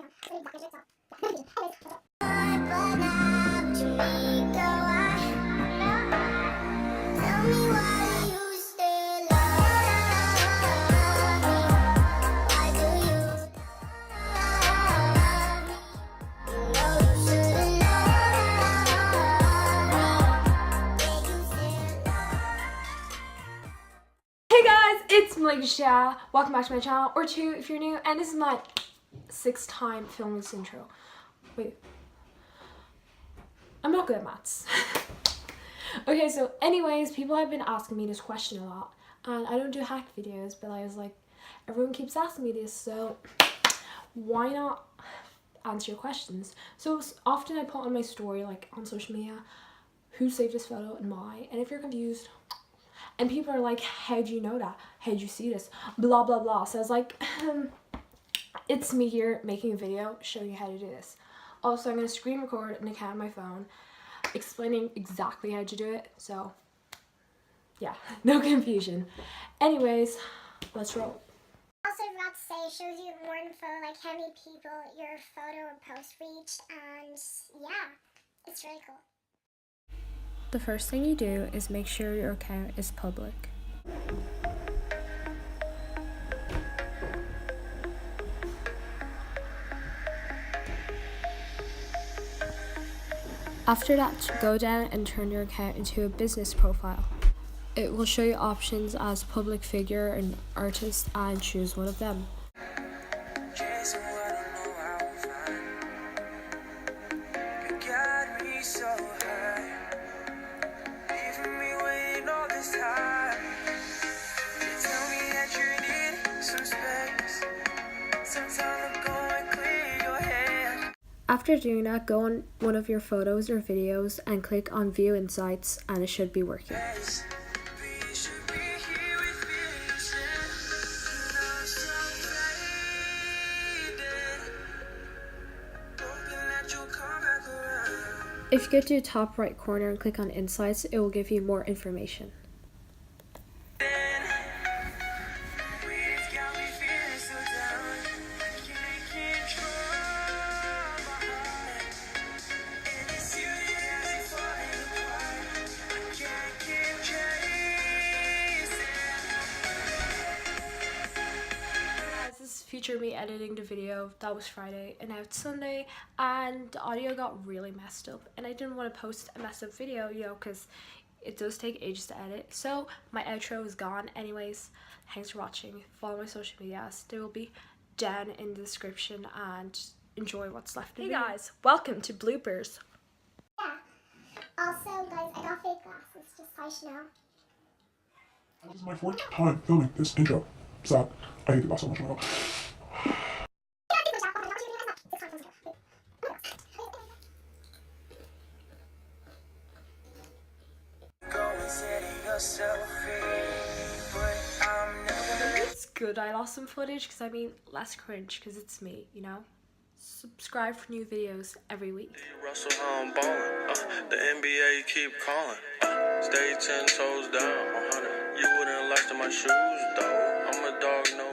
Hey guys, it's Malaysia. Welcome back to my channel, or two if you're new, and this is my 6th time filming this intro. Wait, I'm not good at maths. Okay, so anyways, people have been asking me this question a lot, and I don't do hack videos, but I was like, everyone keeps asking me this, so why not answer your questions? So often I put on my story, like on social media, who saved this photo and why, and if you're confused, and people are like, how do you know that? How do you see this? Blah, blah, blah. So I was like, it's me here making a video showing you how to do this. Also, I'm going to screen record an account on my phone explaining exactly how to do it. So, yeah, no confusion. Anyways, let's roll. Also, forgot to say, it shows you more info, like how many people your photo or post reached, and yeah, it's really cool. The first thing you do is make sure your account is public. After that, go down and turn your account into a business profile. It will show you options as public figure and artist, and choose one of them. After doing that, go on one of your photos or videos and click on View Insights, and it should be working. If you go to the top right corner and click on Insights, it will give you more information. Feature me editing the video. That was Friday and now it's Sunday, and the audio got really messed up, and I didn't want to post a messed up video, you know, because it does take ages to edit. So my outro is gone. Anyways, thanks for watching. Follow my social medias, they will be down in the description, and enjoy what's left of it. Hey guys, welcome to bloopers. Yeah. Also, guys, I got fake glasses, just so you should know. This is my 4th time filming this intro. Sad. I hate the glass so much now. It's good I lost some footage, because I mean less cringe, because it's me, you know. Subscribe for new videos every week. Russell home ballin', the NBA keep calling, stay 10 toes down, 100. You wouldn't last in my shoes though. I'm a dog, no